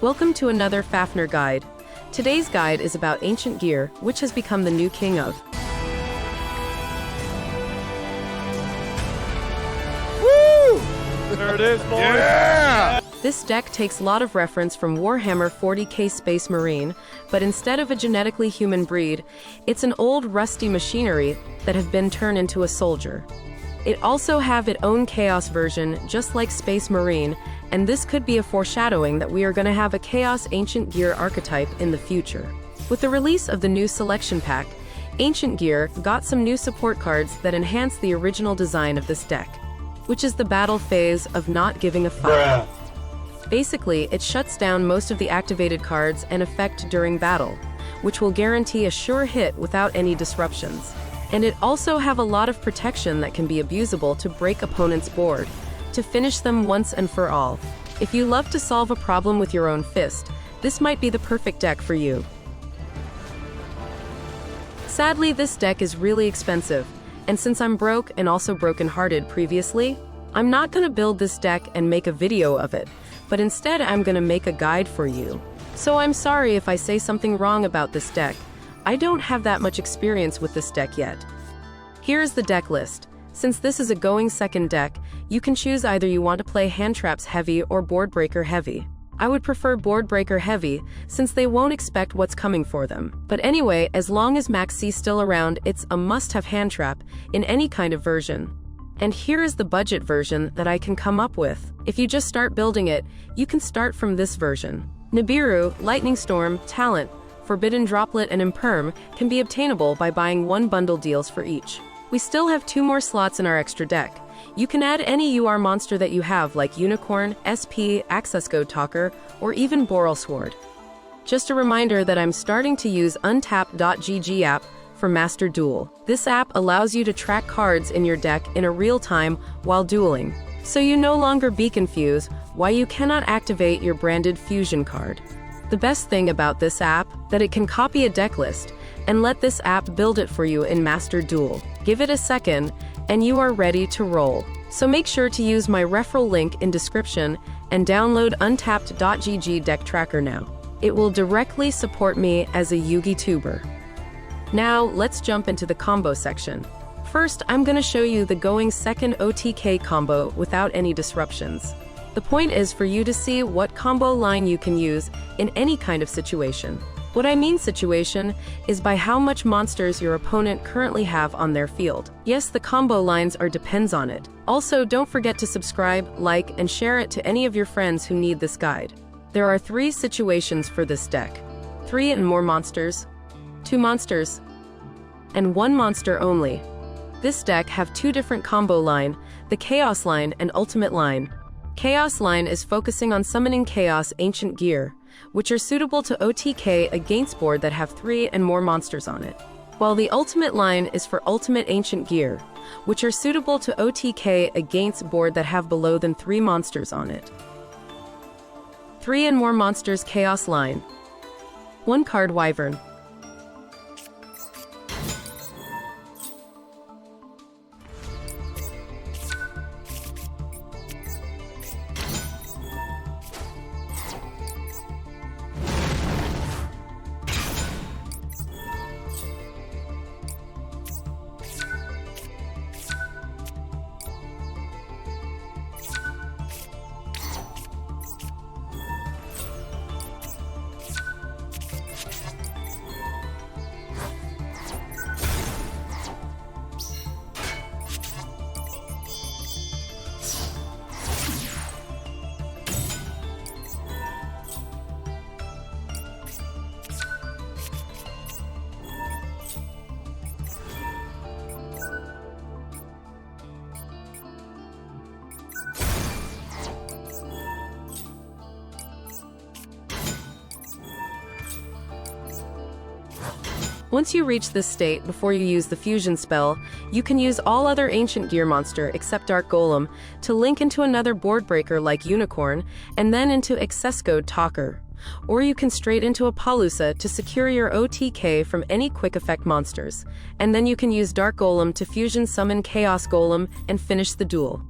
Welcome to another FafNir guide. Today's guide is about ancient gear, which has become the new king of. Woo! There it is, boys. Yeah! This deck takes a lot of reference from Warhammer 40k Space Marine, but instead of a genetically human breed, it's an old rusty machinery that have been turned into a soldier. It also have its own Chaos version, just like Space Marine, and this could be a foreshadowing that we are going to have a Chaos Ancient Gear archetype in the future. With the release of the new selection pack, Ancient Gear got some new support cards that enhance the original design of this deck, which is the battle phase of not giving a fuck. Basically, it shuts down most of the activated cards and effect during battle, which will guarantee a sure hit without any disruptions. And it also have a lot of protection that can be abusable to break opponents' board, to finish them once and for all. If you love to solve a problem with your own fist, this might be the perfect deck for you. Sadly, this deck is really expensive, and since I'm broke and also broken-hearted previously, I'm not gonna build this deck and make a video of it, but instead I'm gonna make a guide for you. So I'm sorry if I say something wrong about this deck. I don't have that much experience with this deck yet. Here's the deck list. Since this is a going second deck, you can choose either you want to play hand traps heavy or board breaker heavy. I would prefer board breaker heavy, since they won't expect what's coming for them. But anyway, as long as Max C's still around, it's a must-have hand trap in any kind of version. And here is the budget version that I can come up with. If you just start building it, you can start from this version. Nibiru, Lightning Storm, Talent, Forbidden Droplet, and Imperm can be obtainable by buying one bundle deals for each. We still have 2 more slots in our extra deck. You can add any UR monster that you have, like Unicorn, SP, Access Code Talker, or even Boral Sword. Just a reminder that I'm starting to use Untap.gg app for Master Duel. This app allows you to track cards in your deck in a real time while dueling, so you no longer be confused why you cannot activate your branded fusion card. The best thing about this app, that it can copy a deck list and let this app build it for you in Master Duel. Give it a second and you are ready to roll. So make sure to use my referral link in description and download untapped.gg deck tracker now. It will directly support me as a Yugi tuber. Now let's jump into the combo section. First, I'm going to show you the going second OTK combo without any disruptions. The point is for you to see what combo line you can use in any kind of situation. What I mean situation is by how much monsters your opponent currently have on their field. Yes, the combo lines are depends on it. Also, don't forget to subscribe, like, and share it to any of your friends who need this guide. There are 3 situations for this deck. 3 and more monsters, 2 monsters, and 1 monster only. This deck have 2 different combo line, the Chaos line and Ultimate line. Chaos line is focusing on summoning Chaos Ancient Gear, which are suitable to OTK against board that have 3 and more monsters on it. While the Ultimate line is for Ultimate Ancient Gear, which are suitable to OTK against board that have below than 3 monsters on it. 3 and more monsters Chaos line. 1 card Wyvern. Once you reach this state, before you use the fusion spell, you can use all other Ancient Gear monster except Dark Golem to link into another board breaker like Unicorn, and then into Access Code Talker. Or you can straight into a Palusa to secure your OTK from any quick effect monsters, and then you can use Dark Golem to fusion summon Chaos Golem and finish the duel.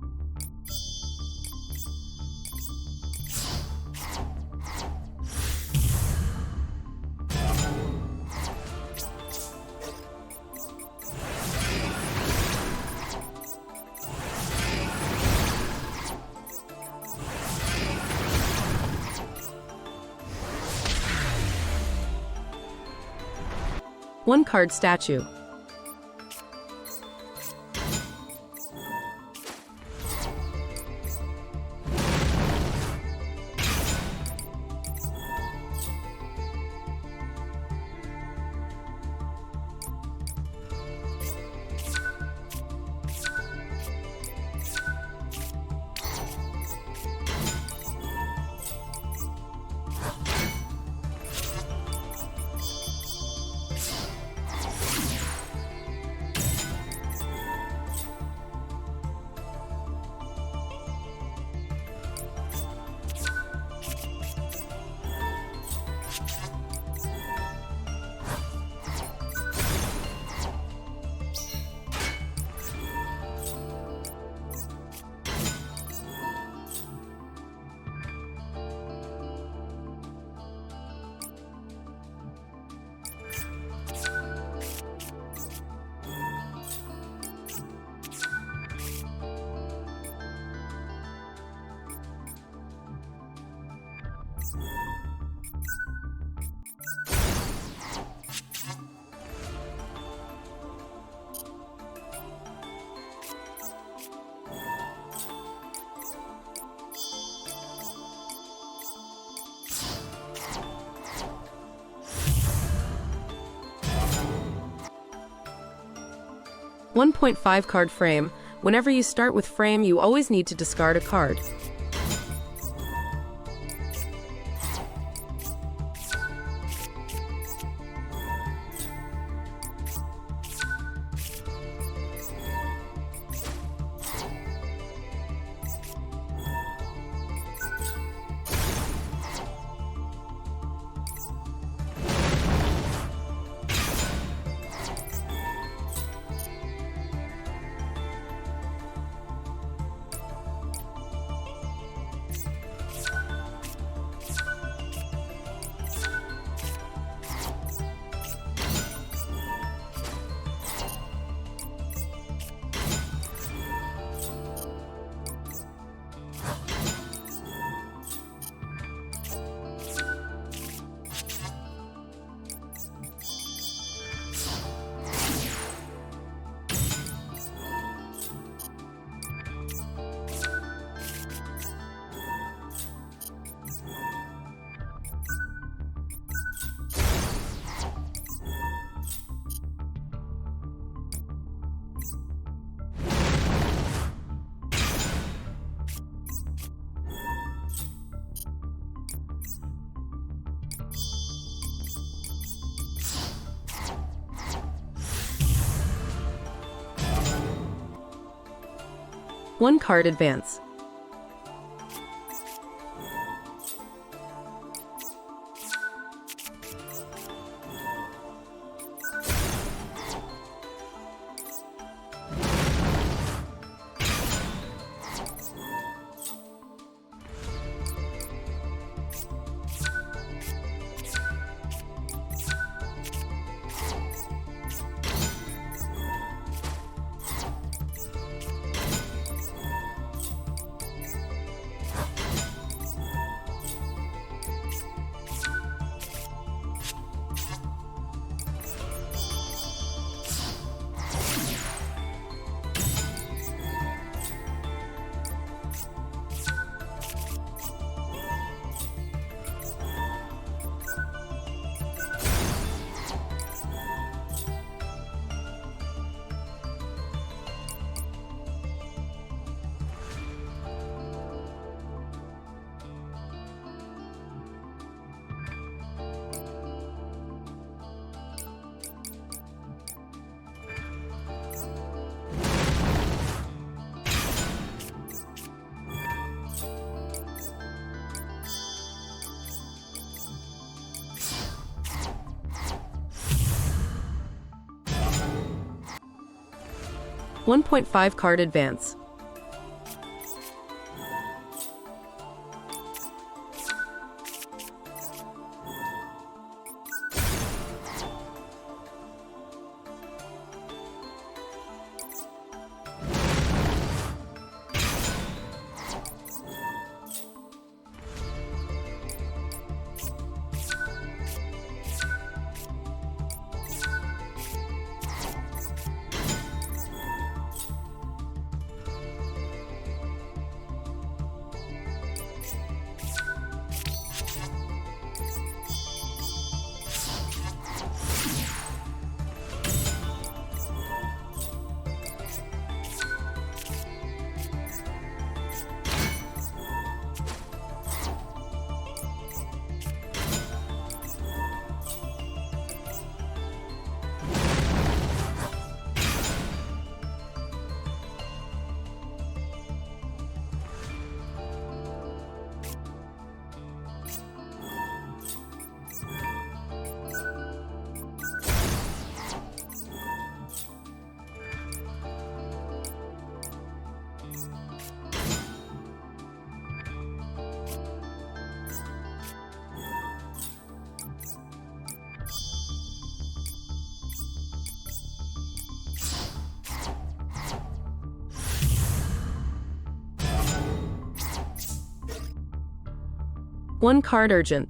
1 card statue. .5 card frame. Whenever you start with frame, you always need to discard a card. One card advance. .5 card advance. 1 card urgent.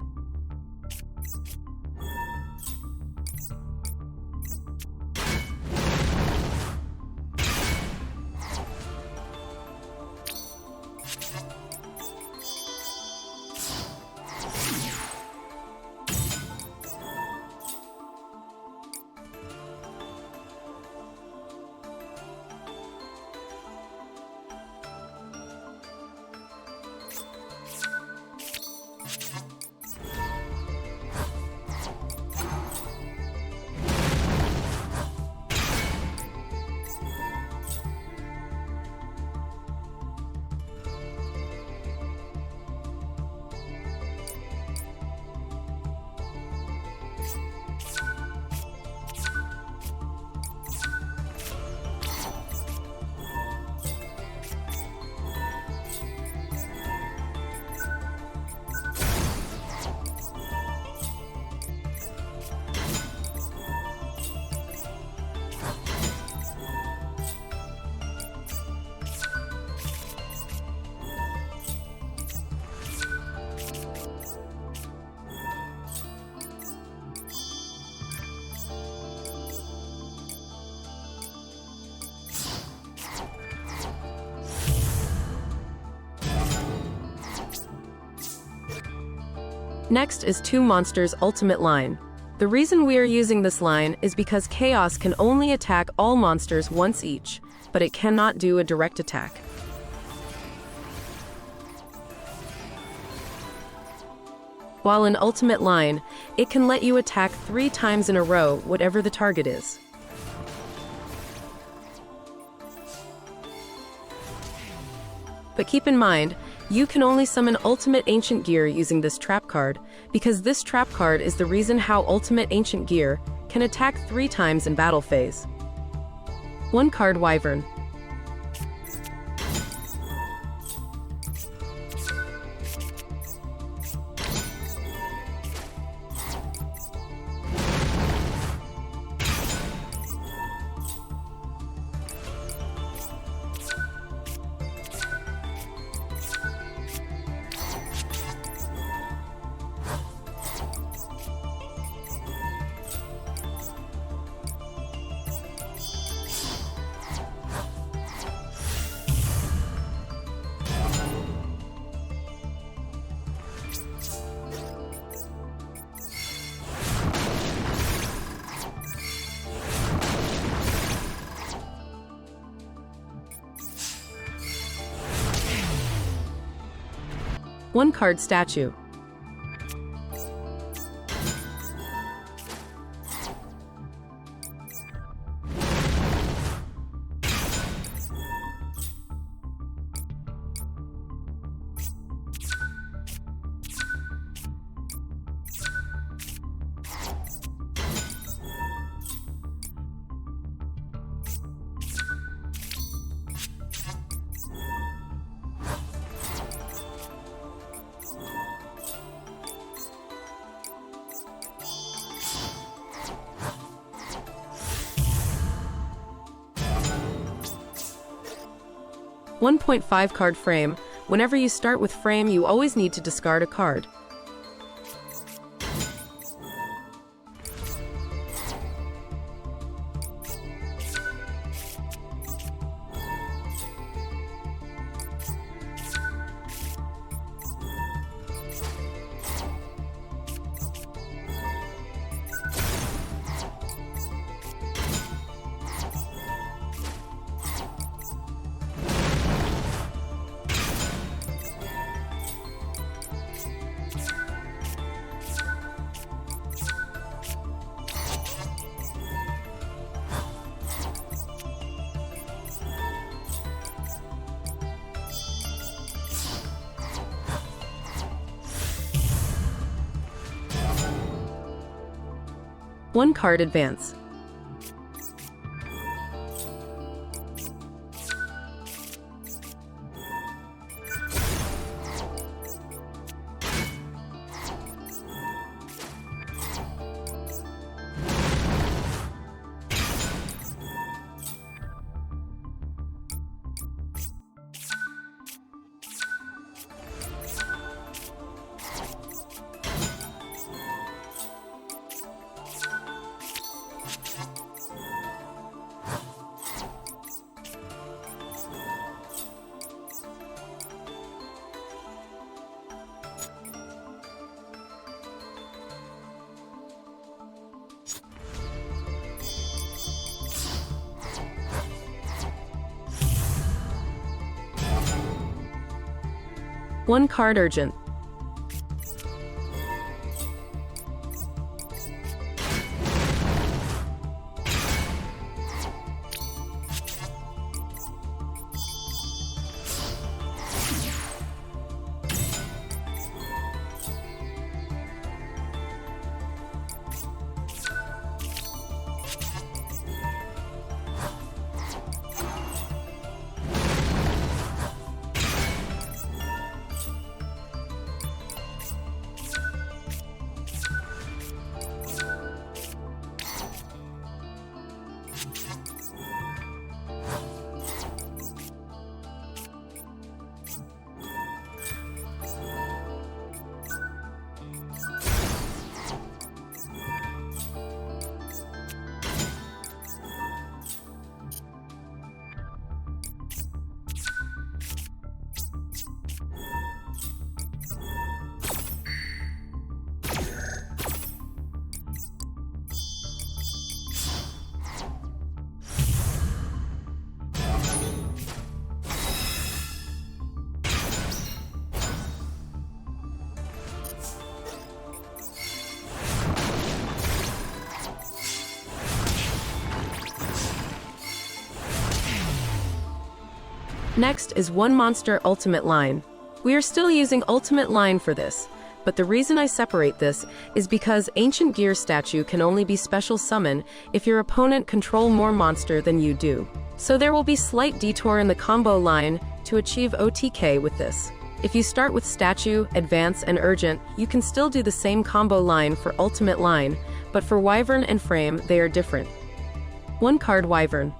Next is 2 Monsters Ultimate line. The reason we are using this line is because Chaos can only attack all monsters once each, but it cannot do a direct attack. While in Ultimate line, it can let you attack 3 times in a row, whatever the target is. But keep in mind, you can only summon Ultimate Ancient Gear using this trap card, because this trap card is the reason how Ultimate Ancient Gear can attack 3 times in battle phase. 1 card Wyvern. One card statue. .5 card frame. Whenever you start with frame, you always need to discard a card. One card advance. 1 card urgent. Next is 1 monster ultimate line. We are still using ultimate line for this, but the reason I separate this is because Ancient Gear statue can only be special summon if your opponent control more monster than you do. So there will be slight detour in the combo line to achieve OTK with this. If you start with statue, advance, and urgent, you can still do the same combo line for ultimate line, but for Wyvern and frame, they are different. 1 card Wyvern.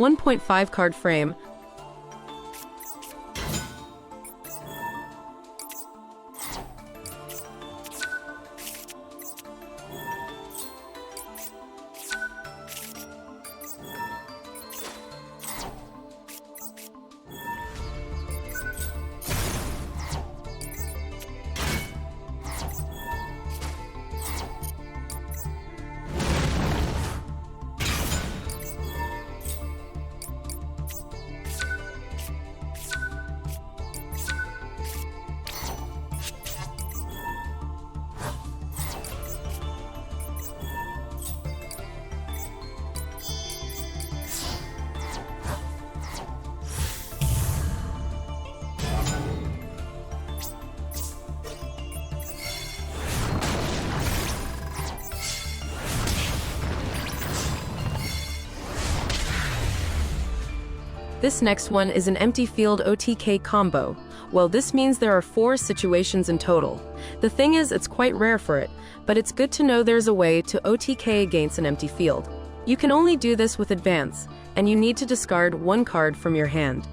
.5 card frame. This next one is an empty Field OTK combo. Well, this means there are 4 situations in total. The thing is, it's quite rare for it, but it's good to know there's a way to OTK against an empty field. You can only do this with advance, and you need to discard 1 card from your hand.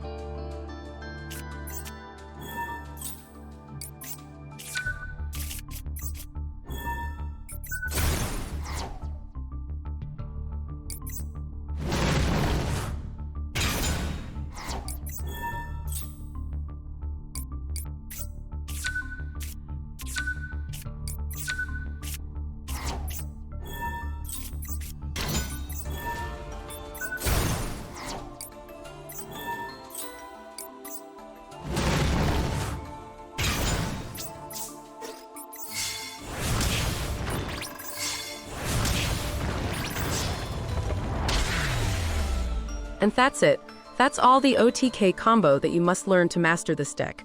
And that's it. That's all the OTK combo that you must learn to master this deck.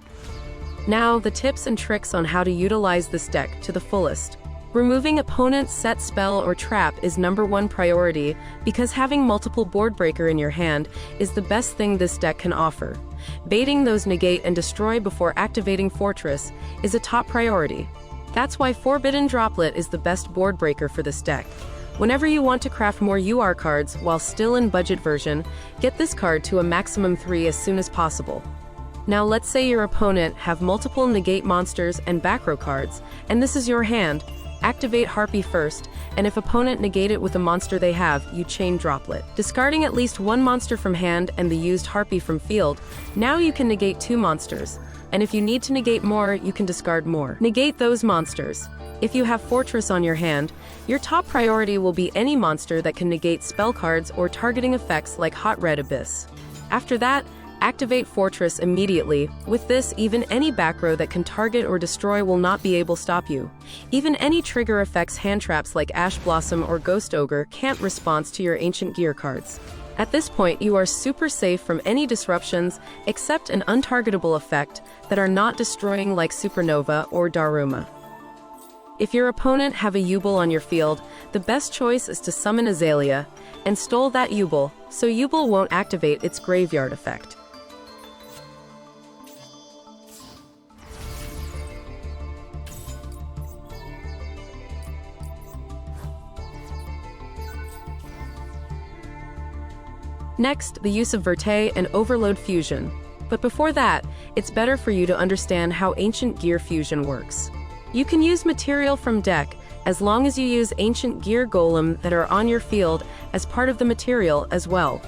Now, the tips and tricks on how to utilize this deck to the fullest. Removing opponent's set spell or trap is #1 priority because having multiple board breaker in your hand is the best thing this deck can offer. Baiting those negate and destroy before activating Fortress is a top priority. That's why Forbidden Droplet is the best board breaker for this deck. Whenever you want to craft more UR cards while still in budget version, get this card to a maximum 3 as soon as possible. Now let's say your opponent have multiple negate monsters and back row cards, and this is your hand. Activate Harpy first, and if opponent negate it with a monster they have, you chain Droplet. Discarding at least one monster from hand and the used Harpy from field, now you can negate 2 monsters. And if you need to negate more, you can discard more. Negate those monsters. If you have Fortress on your hand, your top priority will be any monster that can negate spell cards or targeting effects like Hot Red Abyss. After that, activate Fortress immediately. With this, even any back row that can target or destroy will not be able to stop you. Even any trigger effects hand traps like Ash Blossom or Ghost Ogre can't respond to your Ancient Gear cards. At this point, you are super safe from any disruptions except an untargetable effect that are not destroying like Supernova or Daruma. If your opponent have a Yubel on your field, the best choice is to summon Azalea and stole that Yubel, so Yubel won't activate its graveyard effect. Next, the use of Verte and Overload Fusion. But before that, it's better for you to understand how Ancient Gear Fusion works. You can use material from deck as long as you use Ancient Gear Golem that are on your field as part of the material as well.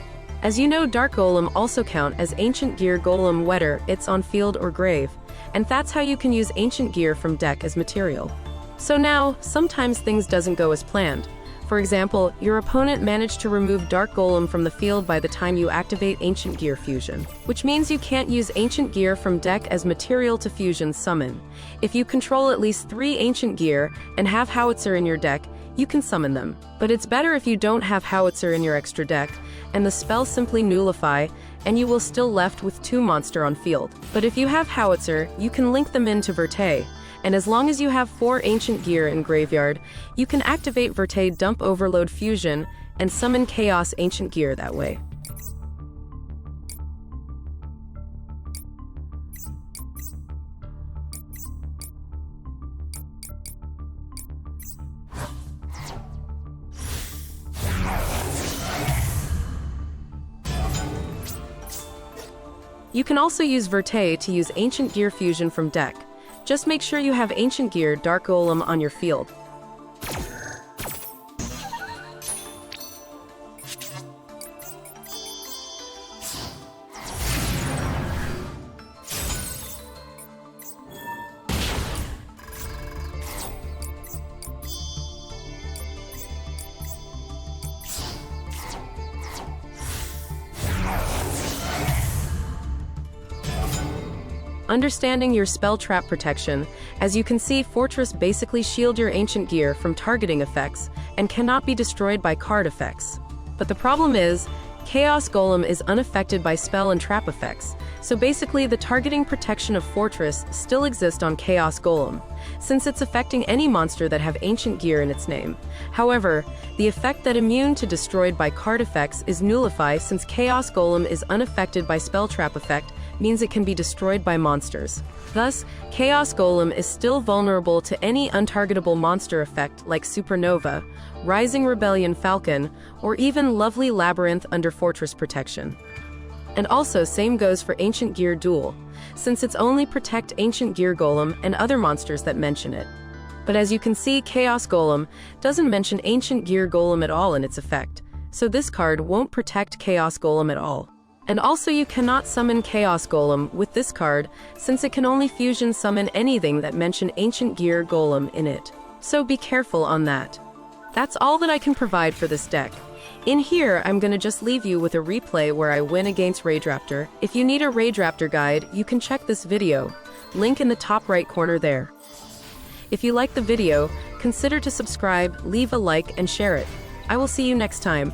As you know, Dark Golem also count as Ancient Gear Golem whether it's on field or grave, and that's how you can use Ancient Gear from deck as material. So now, sometimes things doesn't go as planned. For example, your opponent managed to remove Dark Golem from the field by the time you activate Ancient Gear Fusion, which means you can't use Ancient Gear from deck as material to fusion summon. If you control at least 3 Ancient Gear and have Howitzer in your deck, you can summon them. But it's better if you don't have Howitzer in your extra deck, and the spell simply nullify, and you will still left with 2 monster on field. But if you have Howitzer, you can link them into Verte, and as long as you have 4 Ancient Gear in graveyard, you can activate Verte Dump Overload Fusion and summon Chaos Ancient Gear that way. You can also use Verte to use Ancient Gear Fusion from deck. Just make sure you have Ancient Gear Dark Golem on your field. Understanding your spell trap protection, as you can see, Fortress basically shield your Ancient Gear from targeting effects and cannot be destroyed by card effects. But the problem is, Chaos Golem is unaffected by spell and trap effects, so basically the targeting protection of Fortress still exists on Chaos Golem, since it's affecting any monster that have Ancient Gear in its name. However, the effect that immune to destroyed by card effects is nullify, since Chaos Golem is unaffected by spell trap effect, means it can be destroyed by monsters. Thus, Chaos Golem is still vulnerable to any untargetable monster effect like Supernova, Rising Rebellion Falcon, or even Lovely Labyrinth under Fortress protection. And also, same goes for Ancient Gear Duel, since it's only protect Ancient Gear Golem and other monsters that mention it. But as you can see, Chaos Golem doesn't mention Ancient Gear Golem at all in its effect, so this card won't protect Chaos Golem at all. And also you cannot summon Chaos Golem with this card, since it can only fusion summon anything that mention Ancient Gear Golem in it. So be careful on that. That's all that I can provide for this deck. In here, I'm gonna just leave you with a replay where I win against Raidraptor. If you need a Raidraptor guide, you can check this video. Link in the top right corner there. If you like the video, consider to subscribe, leave a like, and share it. I will see you next time.